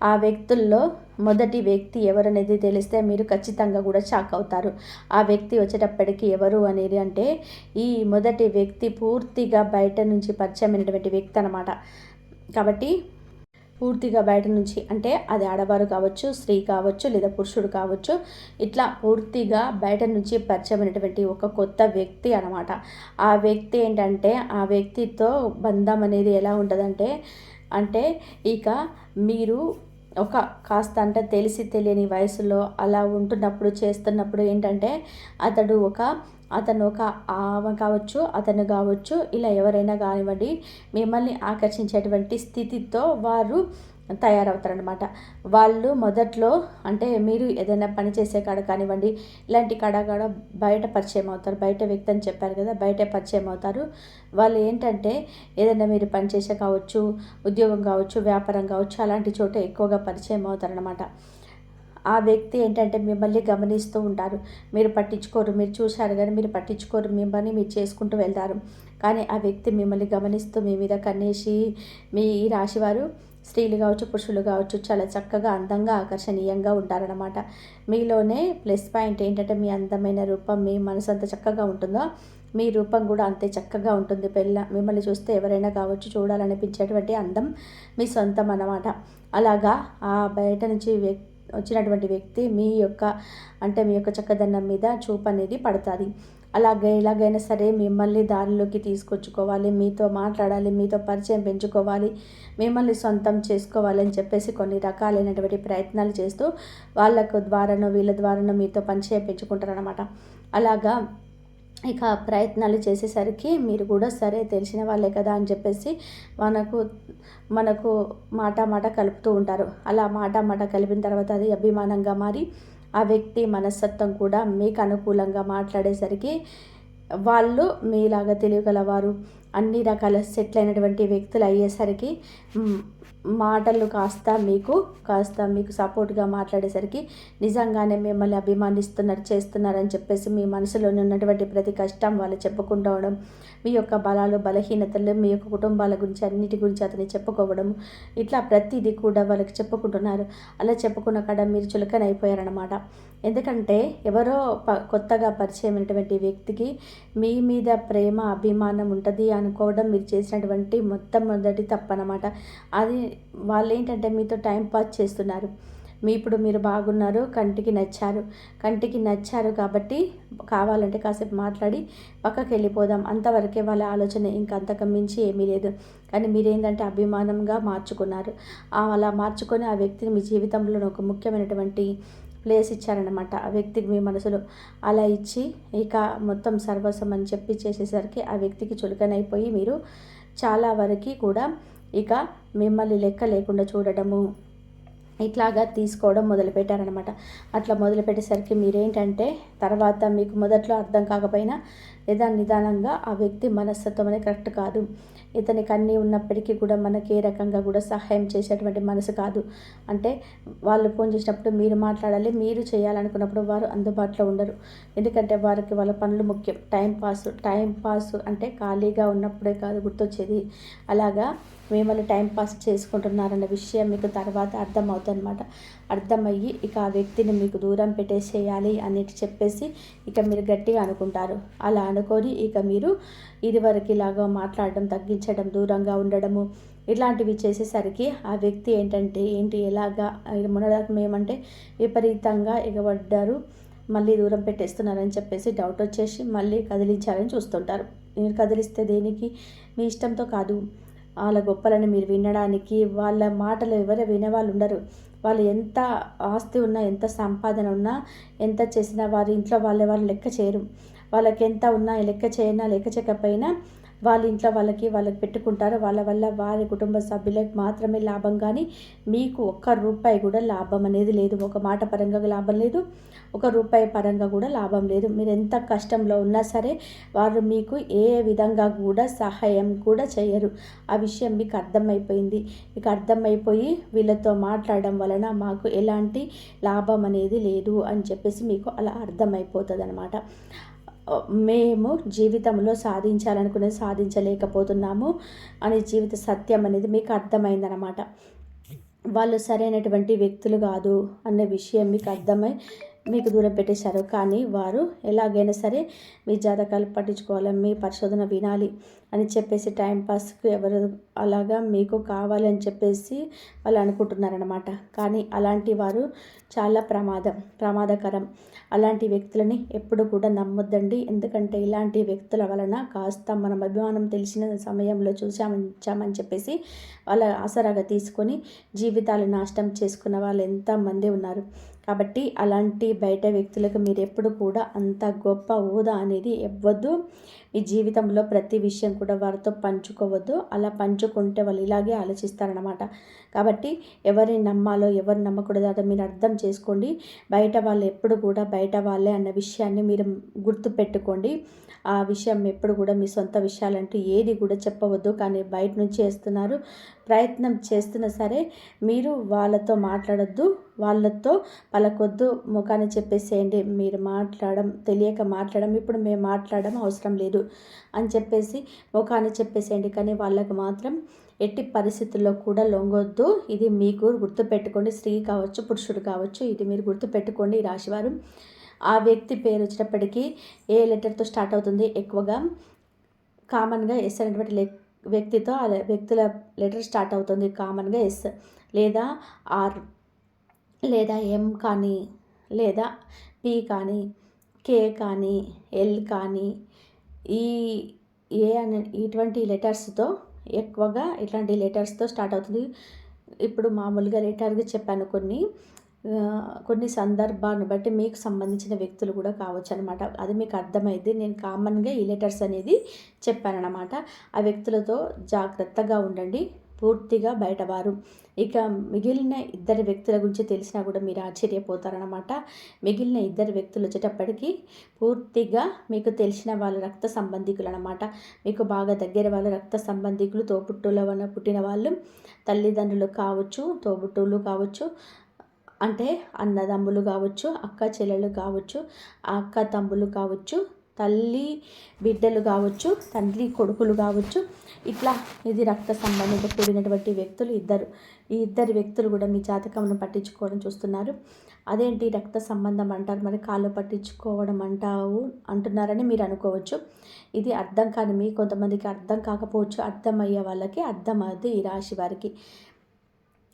ఆ వ్యక్తుల్లో మొదటి వ్యక్తి ఎవరనేది తెలిస్తే మీరు ఖచ్చితంగా కూడా షాక్ అవుతారు. ఆ వ్యక్తి వచ్చేటప్పటికి ఎవరు అనేది అంటే ఈ మొదటి వ్యక్తి పూర్తిగా బయట నుంచి పరిచయమైనటువంటి వ్యక్తి అనమాట. కాబట్టి పూర్తిగా బయట నుంచి అంటే అది ఆడవారు కావచ్చు, స్త్రీ కావచ్చు, లేదా పురుషుడు కావచ్చు, ఇట్లా పూర్తిగా బయట నుంచి పరిచయమైనటువంటి ఒక కొత్త వ్యక్తి అనమాట. ఆ వ్యక్తి ఏంటంటే ఆ వ్యక్తితో బంధం అనేది ఎలా ఉంటుందంటే ఇక మీరు ఒక కాస్త అంటే తెలిసి తెలియని వయసులో అలా ఉంటున్నప్పుడు చేస్తున్నప్పుడు ఏంటంటే అతను ఒక ఆమె కావచ్చు, అతను కావచ్చు, ఇలా ఎవరైనా కానివ్వండి మిమ్మల్ని ఆకర్షించేటువంటి స్థితితో వారు తయారవుతారనమాట. వాళ్ళు మొదట్లో అంటే మీరు ఏదైనా పని చేసే కాడ కానివ్వండి, ఇలాంటి కాడ బయట పరిచయం అవుతారు. బయట వ్యక్తి అని చెప్పారు కదా, బయట పరిచయం అవుతారు. వాళ్ళు ఏంటంటే ఏదైనా మీరు పని చేసే కావచ్చు, ఉద్యోగం కావచ్చు, వ్యాపారం కావచ్చు, అలాంటి చోట ఎక్కువగా పరిచయం అవుతారనమాట. ఆ వ్యక్తి ఏంటంటే మిమ్మల్ని గమనిస్తూ ఉంటారు. మీరు పట్టించుకోరు, మీరు చూశారు కానీ మీరు పట్టించుకోరు, మిమ్మల్ని మీరు చేసుకుంటూ వెళ్తారు. కానీ ఆ వ్యక్తి మిమ్మల్ని గమనిస్తూ మీ మీద కన్నేసి మీ రాశివారు స్త్రీలు కావచ్చు, పురుషులు కావచ్చు చాలా చక్కగా అందంగా ఆకర్షణీయంగా ఉంటారనమాట. మీలోనే ప్లస్ పాయింట్ ఏంటంటే మీ అందమైన రూపం, మీ మనసు అంత చక్కగా ఉంటుందో మీ రూపం కూడా అంతే చక్కగా ఉంటుంది. మిమ్మల్ని చూస్తే ఎవరైనా కావచ్చు చూడాలనిపించేటువంటి అందం మీ సొంతం అన్నమాట. అలాగా ఆ బయట నుంచి వచ్చినటువంటి వ్యక్తి మీ యొక్క చక్కదనం మీద చూపు అనేది పడుతుంది. ఎలాగైనా సరే మిమ్మల్ని దారిలోకి తీసుకొచ్చుకోవాలి, మీతో మాట్లాడాలి, మీతో పరిచయం పెంచుకోవాలి, మిమ్మల్ని సొంతం చేసుకోవాలి అని చెప్పేసి కొన్ని రకాలైనటువంటి ప్రయత్నాలు చేస్తూ వీళ్ళ ద్వారానో మీతో పరిచయం పెంచుకుంటారనమాట. అలాగా ఇక ప్రయత్నాలు చేసేసరికి మీరు కూడా సరే తెలిసిన వాళ్ళే కదా అని చెప్పేసి మనకు మాట కలుపుతూ ఉంటారు. అలా మాట కలిపిన తర్వాత అది అభిమానంగా మారి ఆ వ్యక్తి మనస్తత్వం కూడా మీకు అనుకూలంగా మాట్లాడేసరికి వాళ్ళు మీలాగా తెలియగలవారు, అన్ని రకాల సెటిల్ అయినటువంటి వ్యక్తులు అయ్యేసరికి మాటలు కాస్త మీకు సపోర్ట్గా మాట్లాడేసరికి నిజంగానే మిమ్మల్ని చేస్తున్నారని చెప్పేసి మీ మనసులోని ఉన్నటువంటి ప్రతి కష్టం వాళ్ళు చెప్పుకుంటూ ఉండడం, మీ యొక్క బలాలు బలహీనతలు, మీ యొక్క కుటుంబాల గురించి అన్నిటి గురించి అతన్ని చెప్పుకోవడం, ఇట్లా ప్రతిదీ కూడా వాళ్ళకి చెప్పుకుంటున్నారు. అలా చెప్పుకున్న కాడ మీరు చులకనైపోయారనమాట. ఎందుకంటే ఎవరో కొత్తగా పరిచయమైనటువంటి వ్యక్తికి మీ మీద ప్రేమ అభిమానం ఉంటుంది అనుకోవడం మీరు చేసినటువంటి మొదటి తప్పనమాట. అది వాళ్ళు ఏంటంటే మీతో టైం పాస్ చేస్తున్నారు. ఇప్పుడు మీరు బాగున్నారు, కంటికి నచ్చారు కాబట్టి కావాలంటే కాసేపు మాట్లాడి పక్కకి వెళ్ళిపోదాం, అంతవరకే వాళ్ళ ఆలోచన, ఇంకంతకు మించి ఏమీ లేదు. కానీ మీరేంటంటే అభిమానంగా మార్చుకున్నారు. అలా మార్చుకొని ఆ వ్యక్తిని మీ జీవితంలో ఒక ముఖ్యమైనటువంటి ప్లేస్ ఇచ్చారనమాట. ఆ వ్యక్తికి మీ మనసులో అలా ఇచ్చి ఇక మొత్తం సర్వస్వం అని చెప్పి చేసేసరికి ఆ వ్యక్తికి చులకనైపోయి మీరు చాలా వరకు కూడా ఇక మిమ్మల్ని లెక్క లేకుండా చూడడము ఇట్లాగా తీసుకోవడం మొదలుపెట్టారనమాట. అట్లా మొదలుపెట్టేసరికి మీరేంటంటే తర్వాత మీకు మొదట్లో అర్థం కాకపోయినా నిదానంగా ఆ వ్యక్తి మనస్తత్వం అనేది కరెక్ట్ కాదు, ఇతనికి అన్నీ ఉన్నప్పటికీ కూడా మనకి ఏ రకంగా కూడా సహాయం చేసేటువంటి మనసు కాదు. అంటే వాళ్ళు ఫోన్ చేసినప్పుడు మీరు మాట్లాడాలి, మీరు చేయాలనుకున్నప్పుడు వారు అందుబాటులో ఉండరు. ఎందుకంటే వారికి వాళ్ళ పనులు ముఖ్యం. టైం పాస్ అంటే ఖాళీగా ఉన్నప్పుడే కాదు గుర్తొచ్చేది. అలాగా మిమ్మల్ని టైంపాస్ చేసుకుంటున్నారన్న విషయం మీకు తర్వాత అర్థమవుతుందన్నమాట. అర్థమయ్యి ఇక ఆ వ్యక్తిని మీకు దూరం పెట్టేసేయాలి అన్నిటి చెప్పేసి ఇక మీరు గట్టిగా అనుకుంటారు. అలా అనుకొని ఇక మీరు ఇదివరకు ఇలాగా మాట్లాడడం తగ్గించడం, దూరంగా ఉండడము ఇలాంటివి చేసేసరికి ఆ వ్యక్తి ఎలాగా మొన్నదాకా మేమంటే విపరీతంగా ఎగబడ్డారు, మళ్ళీ దూరం పెట్టేస్తున్నారని చెప్పేసి డౌట్ వచ్చేసి మళ్ళీ కదిలించాలని చూస్తుంటారు. మీరు కదిలిస్తే దేనికి, మీ ఇష్టంతో కాదు, వాళ్ళ గొప్పలను మీరు వినడానికి, వాళ్ళ మాటలు ఎవరు వినేవాళ్ళు ఉండరు. వాళ్ళు ఎంత ఆస్తి ఉన్నా, ఎంత సంపాదన ఉన్నా, ఎంత చేసినా వారి ఇంట్లో వాళ్ళు లెక్క చేయరు. వాళ్ళకి ఎంత ఉన్నా లెక్క చేయకపోయినా వాళ్ళ ఇంట్లో వాళ్ళకి పెట్టుకుంటారు. వాళ్ళ వల్ల వారి కుటుంబ సభ్యులకు మాత్రమే లాభం, కానీ మీకు ఒక్క రూపాయి కూడా లాభం అనేది లేదు. ఒక మాట పరంగా లాభం లేదు, ఒక రూపాయి పరంగా కూడా లాభం లేదు. మీరు ఎంత కష్టంలో ఉన్నా సరే వారు మీకు ఏ విధంగా కూడా సహాయం కూడా చేయరు. ఆ విషయం మీకు అర్థమైపోయింది. మీకు అర్థమైపోయి వీళ్ళతో మాట్లాడడం వలన మాకు ఎలాంటి లాభం అనేది లేదు అని చెప్పేసి మీకు అలా అర్థమైపోతుంది అన్నమాట. మేము జీవితంలో సాధించాలనుకునేది సాధించలేకపోతున్నాము అనే జీవిత సత్యం అనేది మీకు అర్థమైందనమాట. వాళ్ళు సరైనటువంటి వ్యక్తులు కాదు అనే విషయం మీకు అర్థమై మీకు దూరం పెట్టేశారు. కానీ వారు ఎలాగైనా సరే మీ జాతకాలు పట్టించుకోవాలి, మీ పరిశోధన వినాలి అని చెప్పేసి టైంపాస్కి ఎవరు అలాగా మీకు కావాలని చెప్పేసి వాళ్ళు అనుకుంటున్నారనమాట. కానీ అలాంటి వారు చాలా ప్రమాదకరం. అలాంటి వ్యక్తులని ఎప్పుడు కూడా నమ్మొద్దండి. ఎందుకంటే ఇలాంటి వ్యక్తుల వలన కాస్త మనం అభిమానం తెలిసిన సమయంలో చూసామని చెప్పేసి వాళ్ళ ఆసరాగా తీసుకొని జీవితాలు నాశనం చేసుకున్న వాళ్ళు ఎంతమంది ఉన్నారు. కాబట్టి అలాంటి బయట వ్యక్తులకు మీరు ఎప్పుడు కూడా అంత గొప్ప హోదా అనేది ఇవ్వద్దు. మీ జీవితంలో ప్రతి విషయం కూడా వారితో పంచుకోవద్దు. అలా పంచుకుంటే వాళ్ళు ఇలాగే ఆలోచిస్తారనమాట. కాబట్టి ఎవరిని నమ్మాలో ఎవరిని నమ్మకూడదో అది మీరు అర్థం చేసుకోండి. బయట వాళ్ళు ఎప్పుడు కూడా బయట వాళ్ళే అన్న విషయాన్ని మీరు గుర్తుపెట్టుకోండి. ఆ విషయం ఎప్పుడు కూడా మీ సొంత విషయాలంటూ ఏది కూడా చెప్పవద్దు. కానీ బయట నుంచి చేస్తున్నారు, ప్రయత్నం చేస్తున్నా సరే మీరు వాళ్ళతో మాట్లాడొద్దు, వాళ్ళతో పలకొద్దు, ముఖాన్ని చెప్పేసేయండి. మీరు తెలియక మాట్లాడడం, ఇప్పుడు మేము మాట్లాడడం అవసరం లేదు అని చెప్పేసి ముఖాన్ని చెప్పేసేయండి. కానీ వాళ్ళకు మాత్రం ఎట్టి పరిస్థితుల్లో కూడా లొంగొద్దు. ఇది మీకు గుర్తుపెట్టుకోండి. స్త్రీ కావచ్చు, పురుషుడు కావచ్చు, ఇది మీరు గుర్తుపెట్టుకోండి. ఈ రాశివారు ఆ వ్యక్తి పేరు వచ్చినప్పటికీ ఏ లెటర్తో స్టార్ట్ అవుతుంది? ఎక్కువగా కామన్గా ఎస్ అనేటువంటి వ్యక్తితో ఆ వ్యక్తుల లెటర్ స్టార్ట్ అవుతుంది. కామన్గా ఎస్ లేదా ఆర్ లేదా ఎం కానీ లేదా పి కానీ కే కానీ ఎల్ కానీ ఈ ఏ అనే ఇటువంటి లెటర్స్తో ఎక్కువగా ఇట్లాంటి లెటర్స్తో స్టార్ట్ అవుతుంది. ఇప్పుడు మామూలుగా లెటర్గా చెప్పాను కొన్ని సందర్భాన్ని బట్టి మీకు సంబంధించిన వ్యక్తులు కూడా కావచ్చు అనమాట. అది మీకు అర్థమైంది. నేను కామన్గా ఈ లెటర్స్ అనేది చెప్పానన్నమాట. ఆ వ్యక్తులతో జాగ్రత్తగా ఉండండి. పూర్తిగా బయటవారు. ఇక మిగిలిన ఇద్దరు వ్యక్తుల గురించి తెలిసినా కూడా మీరు ఆశ్చర్యపోతారనమాట. మిగిలిన ఇద్దరు వ్యక్తులు వచ్చేటప్పటికి పూర్తిగా మీకు తెలిసిన వాళ్ళ రక్త సంబంధికులు అనమాట. మీకు బాగా దగ్గర వాళ్ళ రక్త సంబంధికులు, తోబుట్టువుల వల్ల పుట్టిన వాళ్ళు, తల్లిదండ్రులు కావచ్చు, తోబుట్టువులు కావచ్చు, అంటే అన్నదమ్ములు కావచ్చు, అక్క చెల్లెలు కావచ్చు, అక్క తమ్ముళ్ళు కావచ్చు, తల్లి బిడ్డలు కావచ్చు, తండ్రి కొడుకులు కావచ్చు. ఇట్లా ఇది రక్త సంబంధంతో కూడినటువంటి వ్యక్తులు ఇద్దరు. ఈ ఇద్దరు వ్యక్తులు కూడా మీ జాతకంను పట్టించుకోవడం చూస్తున్నారు. అదేంటి రక్త సంబంధం అంటారు, మరి కాళ్ళు పట్టించుకోవడం అంటున్నారని మీరు అనుకోవచ్చు. ఇది అర్థం కాని కొంతమందికి అర్థం కాకపోవచ్చు. అర్థమయ్యే వాళ్ళకి అర్థమవుతుంది. ఈ రాశి వారికి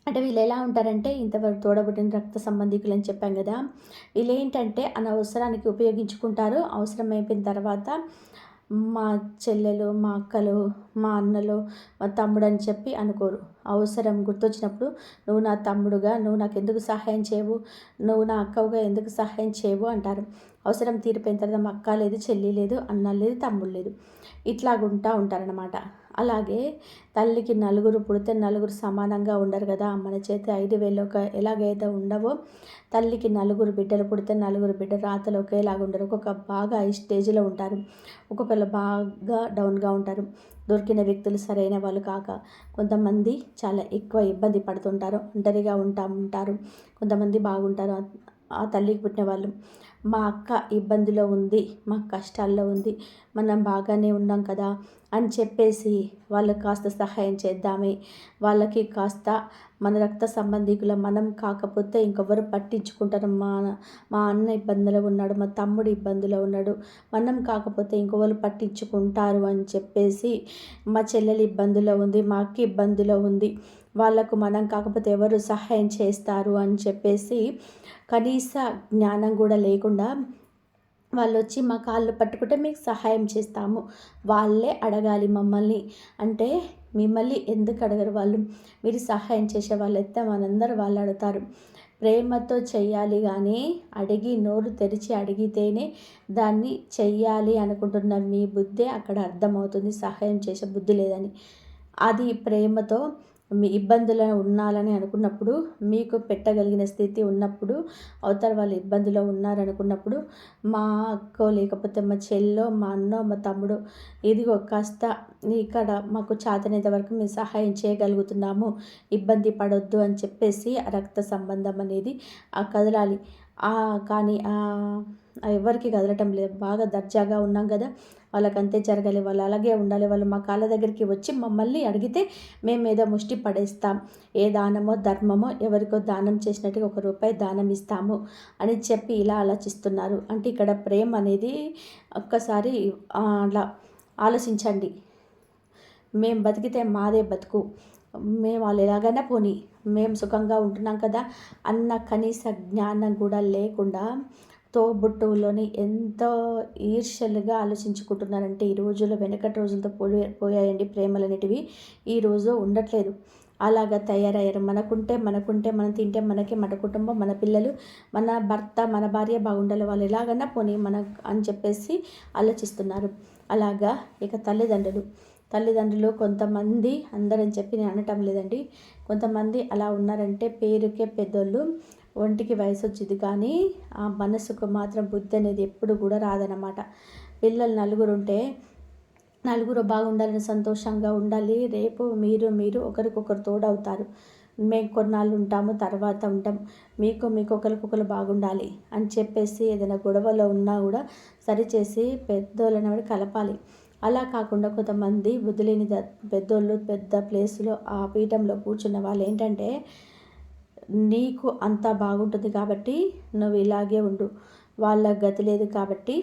అంటే వీళ్ళు ఎలా ఉంటారంటే, ఇంతవరకు తోడబుట్టిన రక్త సంబంధికులు అని చెప్పాం కదా, వీళ్ళు ఏంటంటే అనవసరానికి ఉపయోగించుకుంటారు. అవసరం అయిపోయిన తర్వాత మా చెల్లెలు, మా అక్కలు, మా అన్నలు, మా తమ్ముడు అని చెప్పి అనుకోరు. అవసరం గుర్తొచ్చినప్పుడు నువ్వు నా తమ్ముడుగా నువ్వు నాకు ఎందుకు సహాయం చేయవు, నువ్వు నా అక్కవుగా ఎందుకు సహాయం చేయవు అంటారు. అవసరం తీరిపోయిన తర్వాత మా అక్క లేదు, చెల్లి లేదు, అన్న లేదు, తమ్ముడు లేదు, ఇట్లాగుంటూ ఉంటారనమాట. అలాగే తల్లికి నలుగురు పుడితే నలుగురు సమానంగా ఉండరు కదా. మన చేతి 5,000 ఎలాగైతే ఉండవో, తల్లికి నలుగురు బిడ్డలు పుడితే నలుగురు బిడ్డ రాతలు ఒకేలాగా ఉండరు. ఒక్కొక్క బాగా హై స్టేజ్లో ఉంటారు, ఒక్కొక్కరు బాగా డౌన్గా ఉంటారు. దొరికిన వ్యక్తులు సరైన వాళ్ళు కాక కొంతమంది చాలా ఎక్కువ ఇబ్బంది పడుతుంటారు, ఒంటరిగా ఉంటారు. కొంతమంది బాగుంటారు. ఆ తల్లికి పుట్టిన వాళ్ళు, మా అక్క ఇబ్బందిలో ఉంది, మా కష్టాల్లో ఉంది, మనం బాగానే ఉన్నాం కదా అని చెప్పేసి వాళ్ళకి కాస్త సహాయం చేద్దామే, వాళ్ళకి కాస్త మన రక్త సంబంధికుల మనం కాకపోతే ఇంకెవరు పట్టించుకుంటారు, మా అన్న ఇబ్బందిలో ఉన్నాడు, మా తమ్ముడు ఇబ్బందిలో ఉన్నాడు, మనం కాకపోతే ఇంకొకరు పట్టించుకుంటారు అని చెప్పేసి, మా చెల్లెలు ఇబ్బందిలో ఉంది, మా అక్క ఇబ్బందిలో ఉంది, వాళ్ళకు మనం కాకపోతే ఎవరు సహాయం చేస్తారు అని చెప్పేసి కనీస జ్ఞానం కూడా లేకుండా వాళ్ళొచ్చి మా కాళ్ళు పట్టుకుంటే మీకు సహాయం చేస్తాము. వాళ్ళే అడగాలి మమ్మల్ని. అంటే మిమ్మల్ని ఎందుకు అడగరు వాళ్ళు? మీరు సహాయం చేసే వాళ్ళైతే మనందరూ వాళ్ళు అడుగుతారు. ప్రేమతో చెయ్యాలి కానీ అడిగి నోరు తెరిచి అడిగితేనే దాన్ని చెయ్యాలి అనుకుంటున్న మీ బుద్ధే అక్కడ అర్థమవుతుంది, సహాయం చేసే బుద్ధి లేదని. అది ప్రేమతో మీ ఇబ్బందులో ఉండాలని అనుకున్నప్పుడు, మీకు పెట్టగలిగిన స్థితి ఉన్నప్పుడు, అవతల వాళ్ళు ఇబ్బందిలో ఉన్నారనుకున్నప్పుడు, మా అక్కో లేకపోతే మా చెల్లో, మా అన్నో, మా తమ్ముడో, ఇదిగో కాస్త ఇక్కడ మాకు చేతనైనంత వరకు మేము సహాయం చేయగలుగుతున్నాము, ఇబ్బంది పడొద్దు అని చెప్పేసి ఆ రక్త సంబంధం అనేది కదలాలి. కానీ ఎవరికి కదలటం లేదు. బాగా దర్జాగా ఉన్నాం కదా, వాళ్ళకంతే జరగాలి, వాళ్ళు అలాగే ఉండాలి, వాళ్ళు మా కాళ్ళ దగ్గరికి వచ్చి మమ్మల్ని అడిగితే మేము ఏదో ముష్టి పడేస్తాం, ఏ దానమో ధర్మమో ఎవరికో దానం చేసినట్టుగా ₹1 దానం ఇస్తాము అని చెప్పి ఇలా ఆలోచిస్తున్నారు. అంటే ఇక్కడ ప్రేమ అనేది ఒక్కసారి అలా ఆలోచించండి. మేము బతికితే మాదే బతుకు, మేము వాళ్ళు ఎలాగైనా పోనీ, మేము సుఖంగా ఉంటున్నాం కదా అన్న కనీస జ్ఞానం కూడా లేకుండా తోబుట్టువులోని ఎంతో ఈర్ష్యలుగా ఆలోచించుకుంటున్నారంటే ఈ రోజుల్లో వెనకటి రోజులతో పోయాయండి ప్రేమలు అనేటివి. ఈరోజు ఉండట్లేదు. అలాగా తయారయ్యారు. మనకుంటే మనం తింటే మనకి, మన కుటుంబం, మన పిల్లలు, మన భర్త, మన భార్య బాగుండాలి, వాళ్ళు ఎలాగన్నా పోనీ మన అని చెప్పేసి ఆలోచిస్తున్నారు. అలాగా ఇక తల్లిదండ్రులు కొంతమంది, అందరని చెప్పి నేను అనటం లేదండి, కొంతమంది అలా ఉన్నారంటే పేరుకే పెద్దోళ్ళు, ఒంటికి వయసు వచ్చింది కానీ ఆ మనసుకు మాత్రం బుద్ధి అనేది ఎప్పుడు కూడా రాదనమాట. పిల్లలు నలుగురు బాగుండాలని, సంతోషంగా ఉండాలి, రేపు మీరు ఒకరికొకరు తోడవుతారు, మేము కొన్నాళ్ళు ఉంటాము, తర్వాత ఉంటాం, మీకు ఒకరికొకరు బాగుండాలి అని చెప్పేసి ఏదైనా గొడవలో ఉన్నా కూడా సరిచేసి పెద్దోళ్ళని కలపాలి. అలా కాకుండా కొంతమంది బుద్ధి లేని పెద్దోళ్ళు పెద్ద ప్లేస్లో ఆ పీఠంలో కూర్చున్న వాళ్ళు ఏంటంటే, నీకు అంతా బాగుంటుంది కాబట్టి నువ్వు ఇలాగే ఉండు, వాళ్ళకి గతి లేదు కాబట్టి,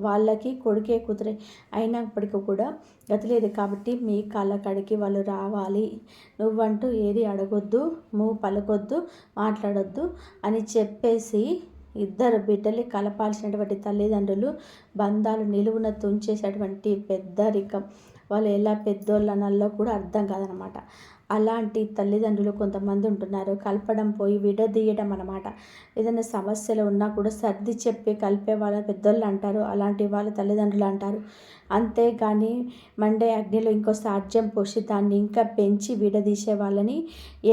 వాళ్ళకి కొడుకే కూతురే అయినప్పటికీ కూడా గతి లేదు కాబట్టి మీ కాళ్ళ కాడికి వాళ్ళు రావాలి, నువ్వంటూ ఏది అడగొద్దు, పలకొద్దు, మాట్లాడొద్దు అని చెప్పేసి ఇద్దరు బిడ్డల్ని కలపాల్సినటువంటి తల్లిదండ్రులు బంధాలు నిలువున తుంచేసేటువంటి పెద్దరికం, వాళ్ళు ఎలా పెద్దోళ్ళు అనాలో కూడా అర్థం కాదనమాట. అలాంటి తల్లిదండ్రులు కొంతమంది ఉంటున్నారు. కలపడం పోయి విడదీయడం అన్నమాట. ఏదైనా సమస్యలు ఉన్నా కూడా సర్ది చెప్పి కలిపే వాళ్ళ పెద్దోళ్ళు అంటారు, అలాంటి వాళ్ళ తల్లిదండ్రులు అంటారు. అంతేగాని మండే అగ్నిలో ఇంకో సాధ్యం పోసి దాన్ని ఇంకా పెంచి విడదీసే వాళ్ళని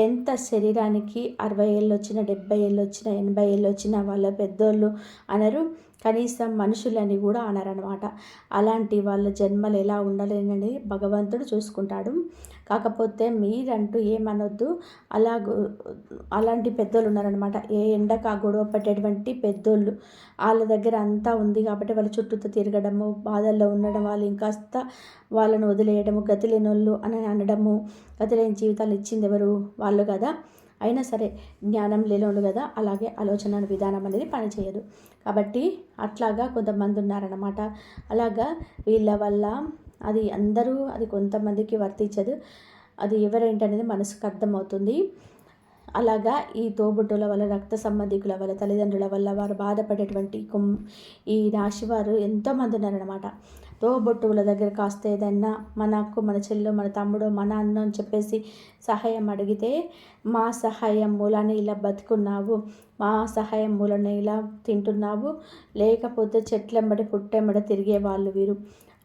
ఎంత శరీరానికి 60 ఏళ్ళు వచ్చినా, 70 ఏళ్ళు వచ్చినా, 80 ఏళ్ళు వచ్చినా వాళ్ళ పెద్దోళ్ళు అనరు, కనీసం మనుషులని కూడా అనరనమాట. అలాంటి వాళ్ళ జన్మలు ఎలా ఉండాలని భగవంతుడు చూసుకుంటాడు. కాకపోతే మీరంటూ ఏమనొద్దు. అలాంటి పెద్దోళ్ళు ఉన్నారనమాట. ఏ ఎండకు ఆ గొడవ పట్టేటువంటి పెద్దోళ్ళు, వాళ్ళ దగ్గర అంతా ఉంది కాబట్టి వాళ్ళ చుట్టూతో తిరగడము, బాధల్లో ఉండడం, వాళ్ళు ఇంకాస్త వాళ్ళను వదిలేయడము, గతి లేనోళ్ళు అని అనడము, గతి లేని జీవితాలు ఇచ్చింది ఎవరు? వాళ్ళు కదా. అయినా సరే జ్ఞానం లేనోళ్ళు కదా, అలాగే ఆలోచన విధానం అనేది పనిచేయదు. కాబట్టి అట్లాగా కొంతమంది ఉన్నారన్నమాట. అలాగా వీళ్ళ వల్ల అది కొంతమందికి వర్తించదు, అది ఎవరేంటనేది మనసుకు అర్థమవుతుంది. అలాగా ఈ తోబుట్టుల వల్ల, రక్త సంబంధికుల వల్ల, తల్లిదండ్రుల వల్ల వారు బాధపడేటువంటి ఈ రాశివారు ఎంతోమంది ఉన్నారనమాట. తోబుట్టువుల దగ్గర కాస్త ఏదైనా మన అక్క, మన చెల్లు, మన తమ్ముడు, మన అన్న అని చెప్పేసి సహాయం అడిగితే, మా సహాయం మూలాన్ని ఇలా బతుకున్నావు, మా సహాయం మూలన ఇలా తింటున్నావు, లేకపోతే చెట్లెంబడి పుట్టెంబడి తిరిగేవాళ్ళు వీరు,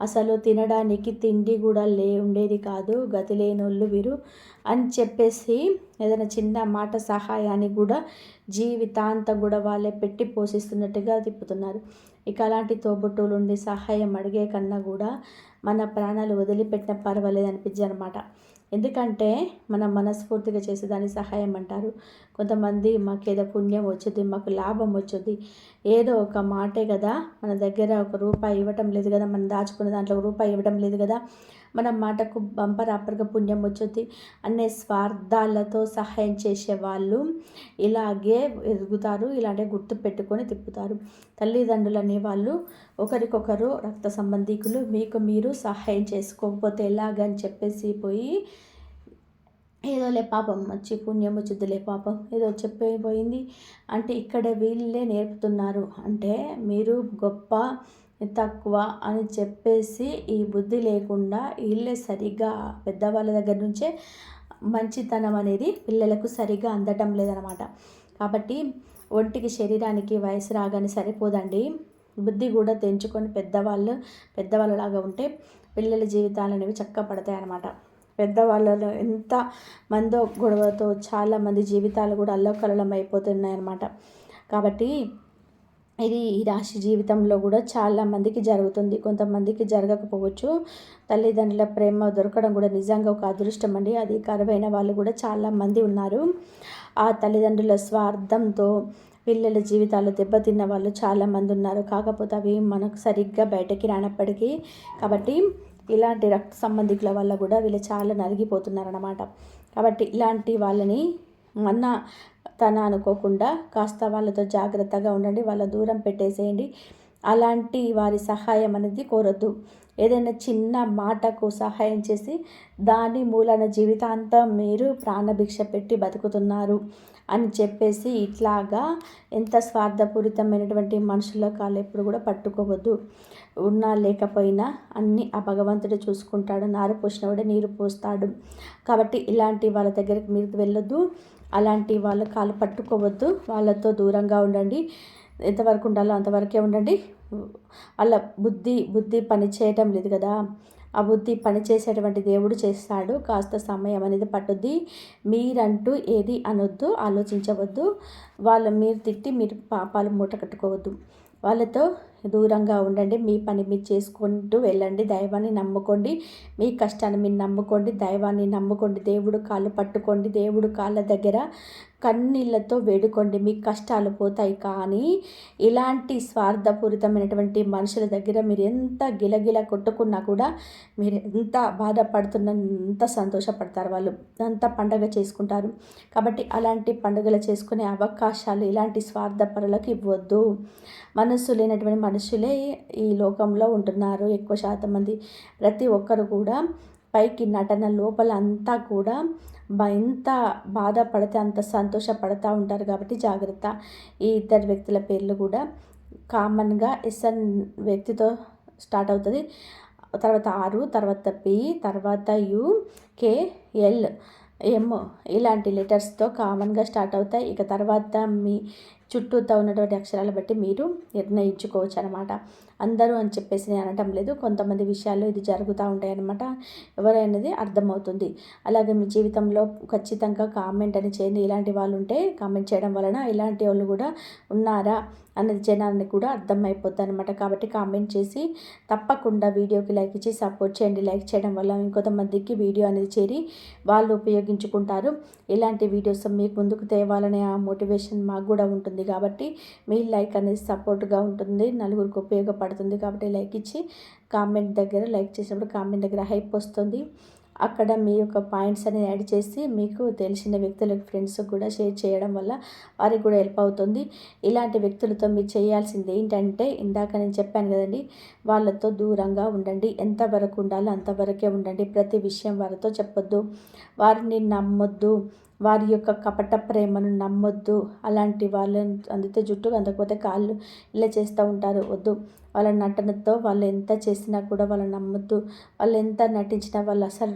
అసలు తినడానికి తిండి కూడా ఉండేది కాదు, గతి లేనోళ్ళు వీరు అని చెప్పేసి ఏదైనా చిన్న మాట సహాయాన్ని కూడా జీవితాంతం కూడా వాళ్ళే పెట్టి పోషిస్తున్నట్టుగా తిప్పుతున్నారు. ఇక అలాంటి తోబుట్టువులు ఉండి సహాయం అడిగే కన్నా కూడా మన ప్రాణాలు వదిలిపెట్టిన పర్వాలేదు అనిపించింది అనమాట. ఎందుకంటే మనం మనస్ఫూర్తిగా చేసేదాన్ని సహాయం అంటారు. కొంతమంది మాకేదో పుణ్యం వచ్చుద్ది, మాకు లాభం వచ్చుద్ది, ఏదో ఒక మాటే కదా, మన దగ్గర ₹1 ఇవ్వటం లేదు కదా, మనం దాచుకున్న దాంట్లో ₹1 ఇవ్వడం లేదు కదా, మన మాటకు బంపర్ ఆపర్గా పుణ్యం వచ్చుద్ది అనే స్వార్థాలతో సహాయం చేసే వాళ్ళు ఇలాగే ఎదుగుతారు, ఇలాగే గుర్తు పెట్టుకొని తిప్పుతారు. తల్లిదండ్రులు అనేవాళ్ళు ఒకరికొకరు రక్త సంబంధికులు, మీకు మీరు సహాయం చేసుకోకపోతే ఎలాగని చెప్పేసి పోయి ఏదోలే పాపం వచ్చి పుణ్యం వచ్చిద్దిలే పాపం ఏదో చెప్పిపోయింది అంటే ఇక్కడ వీళ్ళే నేర్పుతున్నారు. అంటే మీరు గొప్ప తక్కువ అని చెప్పేసి ఈ బుద్ధి లేకుండా వీళ్ళే సరిగ్గా పెద్దవాళ్ళ దగ్గర నుంచే మంచితనం అనేది పిల్లలకు సరిగ్గా అందటం లేదనమాట. కాబట్టి ఒంటికి శరీరానికి వయసు రాగానే సరిపోదండి, బుద్ధి కూడా తెంచుకొని పెద్దవాళ్ళలాగా ఉంటే పిల్లల జీవితాలు అనేవి చక్కగా పడతాయి అన్నమాట. పెద్దవాళ్ళలో ఎంత మందో గొడవతో చాలామంది జీవితాలు కూడా అల్లకల్లోలం అయిపోతున్నాయి అన్నమాట. కాబట్టి ఇది ఈ రాశి జీవితంలో కూడా చాలామందికి జరుగుతుంది, కొంతమందికి జరగకపోవచ్చు. తల్లిదండ్రుల ప్రేమ దొరకడం కూడా నిజంగా ఒక అదృష్టం అండి. అది కరువైన వాళ్ళు కూడా చాలామంది ఉన్నారు. ఆ తల్లిదండ్రుల స్వార్థంతో పిల్లల జీవితాలు దెబ్బతిన్న వాళ్ళు చాలామంది ఉన్నారు. కాకపోతే అవి మనకు సరిగ్గా బయటకి రానప్పటికీ కాబట్టి ఇలాంటి రక్త సంబంధికుల వల్ల కూడా వీళ్ళు చాలా నలిగిపోతున్నారన్నమాట. కాబట్టి ఇలాంటి వాళ్ళని తన అనుకోకుండా కాస్త వాళ్ళతో జాగ్రత్తగా ఉండండి, వాళ్ళ దూరం పెట్టేసేయండి. అలాంటి వారి సహాయం అనేది కోరొద్దు. ఏదైనా చిన్న మాటకు సహాయం చేసి దాని మూలన జీవితాంతం మీరు ప్రాణభిక్ష పెట్టి బతుకుతున్నారు అని చెప్పేసి ఇట్లాగా ఎంత స్వార్థపూరితమైనటువంటి మనుషుల కాళ్ళు ఎప్పుడు కూడా పట్టుకోవద్దు. ఉన్నా లేకపోయినా అన్నీ ఆ భగవంతుడు చూసుకుంటాడు. నారు పోసినవాడే నీరు పోస్తాడు. కాబట్టి ఇలాంటి వాళ్ళ దగ్గరికి మీరు వెళ్ళొద్దు, అలాంటి వాళ్ళ కాళ్ళు పట్టుకోవద్దు, వాళ్ళతో దూరంగా ఉండండి. ఎంతవరకు ఉండాలో అంతవరకే ఉండండి. వాళ్ళ బుద్ధి పని చేయటం లేదు కదా, ఆ బుద్ధి పని చేసేటువంటి దేవుడు చేస్తాడు. కాస్త సమయం అనేది పట్టుద్ది. మీరంటూ ఏది అనొద్దు, ఆలోచించవద్దు. మీరు తిట్టి మీరు పాపాలు మూట కట్టుకోవద్దు. వాళ్ళతో దూరంగా ఉండండి. మీ పని మీరు చేసుకుంటూ వెళ్ళండి. దైవాన్ని నమ్ముకోండి, మీ కష్టాన్ని మీరు నమ్ముకోండి, దైవాన్ని నమ్ముకోండి. దేవుడు కాళ్ళు పట్టుకోండి, దేవుడు కాళ్ళ దగ్గర కన్నీళ్ళతో వేడుకోండి, మీ కష్టాలు పోతాయి. కానీ ఇలాంటి స్వార్థపూరితమైనటువంటి మనుషుల దగ్గర మీరు ఎంత గిలగిల కొట్టుకున్నా కూడా మీరు ఎంత బాధపడుతున్నా ఎంత సంతోషపడతారు, వాళ్ళు అంత పండగ చేసుకుంటారు. కాబట్టి అలాంటి పండుగలు చేసుకునే అవకాశాలు ఇలాంటి స్వార్థపరులకు ఇవ్వద్దు. మనస్సు లేనటువంటి మనుషులే ఈ లోకంలో ఉంటున్నారు ఎక్కువ శాతం మంది. ప్రతి ఒక్కరు కూడా పైకి నటన, లోపల అంతా కూడా ఎంత బాధపడితే అంత సంతోషపడతా ఉంటారు. కాబట్టి జాగ్రత్త. ఈ ఇద్దరు వ్యక్తుల పేర్లు కూడా కామన్గా ఎస్ఎన్ వ్యక్తితో స్టార్ట్ అవుతుంది, తర్వాత ఆరు, తర్వాత పి, తర్వాత యు, కే, ఎల్, ఎం ఇలాంటి లెటర్స్తో కామన్గా స్టార్ట్ అవుతాయి. ఇక తర్వాత మీ చుట్టూతో ఉన్నటువంటి అక్షరాలు బట్టి మీరు నిర్ణయించుకోవచ్చు అనమాట. అందరూ అని చెప్పేసి నేను అనటం లేదు, కొంతమంది విషయాల్లో ఇది జరుగుతూ ఉంటాయి అన్నమాట. ఎవరైనది అర్థమవుతుంది. అలాగే మీ జీవితంలో ఖచ్చితంగా కామెంట్ అని చేయండి. ఇలాంటి వాళ్ళు ఉంటే కామెంట్ చేయడం వలన ఇలాంటి వాళ్ళు కూడా ఉన్నారా అన్నది జనాన్ని కూడా అర్థమైపోద్ది అనమాట. కాబట్టి కామెంట్ చేసి తప్పకుండా వీడియోకి లైక్ ఇచ్చి సపోర్ట్ చేయండి. లైక్ చేయడం వల్ల ఇంకొంతమందికి వీడియో అనేది చేరి వాళ్ళు ఉపయోగించుకుంటారు. ఇలాంటి వీడియోస్ మీకు ముందుకు తేవాలనే ఆ మోటివేషన్ మాకు కూడా ఉంటుంది. కాబట్టి మీ లైక్ అనేది సపోర్ట్గా ఉంటుంది, నలుగురికి ఉపయోగపడుతుంది. కాబట్టి లైక్ ఇచ్చి కామెంట్ దగ్గర లైక్ చేసినప్పుడు కామెంట్ దగ్గర హైప్ వస్తుంది. అక్కడ మీ యొక్క పాయింట్స్ అనేది యాడ్ చేసి మీకు తెలిసిన వ్యక్తులకు ఫ్రెండ్స్కి కూడా షేర్ చేయడం వల్ల వారికి కూడా హెల్ప్ అవుతుంది. ఇలాంటి వ్యక్తులతో మీరు చేయాల్సింది ఏంటంటే ఇందాక నేను చెప్పాను కదండి, వాళ్ళతో దూరంగా ఉండండి. ఎంతవరకు ఉండాలో అంతవరకే ఉండండి. ప్రతి విషయం వారితో చెప్పొద్దు, వారిని నమ్మొద్దు, వారి యొక్క కపట ప్రేమను నమ్మొద్దు. అలాంటి వాళ్ళని అందితే జుట్టు అందకపోతే కాళ్ళు ఇలా చేస్తూ ఉంటారు, వద్దు. వాళ్ళ నటనతో వాళ్ళు ఎంత చేసినా కూడా వాళ్ళు నమ్మొద్దు. వాళ్ళు ఎంత నటించినా వాళ్ళ అసలు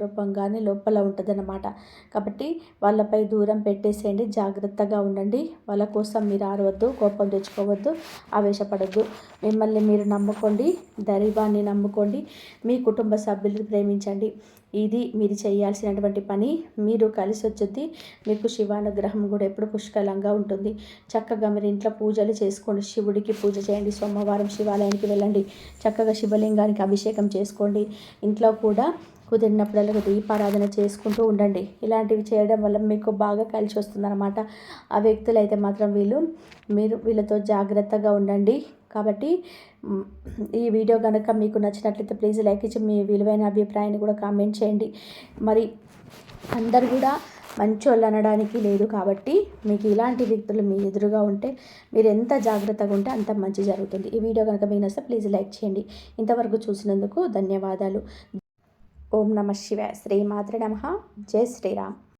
రూపంగానే లోపల ఉంటుందన్నమాట. కాబట్టి వాళ్ళపై దూరం పెట్టేసేయండి, జాగ్రత్తగా ఉండండి. వాళ్ళ కోసం మీరు ఆరవద్దు, కోపం తెచ్చుకోవద్దు, ఆవేశపడద్దు. మిమ్మల్ని మీరు నమ్ముకోండి, దైవాన్ని నమ్ముకోండి, మీ కుటుంబ సభ్యులను ప్రేమించండి. ఇది మీరు చేయాల్సినటువంటి పని. మీరు కలిసి వచ్చేది. మీకు శివానుగ్రహం కూడా ఎప్పుడు పుష్కలంగా ఉంటుంది. చక్కగా మీరు ఇంట్లో పూజలు చేసుకోండి, శివుడికి పూజ చేయండి. సోమవారం శివాలయానికి వెళ్ళండి, చక్కగా శివలింగానికి అభిషేకం చేసుకోండి. ఇంట్లో కూడా కుదిరినప్పుడల్లా దీపారాధన చేసుకుంటూ ఉండండి. ఇలాంటివి చేయడం వల్ల మీకు బాగా కలిసి వస్తుందన్నమాట. ఆ వ్యక్తులు అయితే మాత్రం మీరు వీళ్ళతో జాగ్రత్తగా ఉండండి. కాబట్టి ఈ వీడియో కనుక మీకు నచ్చినట్లయితే ప్లీజ్ లైక్ ఇచ్చి మీ విలువైన అభిప్రాయాన్ని కూడా కామెంట్ చేయండి. మరి అందరు కూడా మంచోళ్ళు అనడానికి లేదు. కాబట్టి మీకు ఇలాంటి వ్యక్తులు మీ ఎదురుగా ఉంటే మీరు ఎంత జాగ్రత్తగా ఉంటే అంత మంచి జరుగుతుంది. ఈ వీడియో కనుక మీకు నచ్చితే ప్లీజ్ లైక్ చేయండి. ఇంతవరకు చూసినందుకు ధన్యవాదాలు. ఓం నమ శివాయ. శ్రీమాత్రే నమః. జై శ్రీరామ్.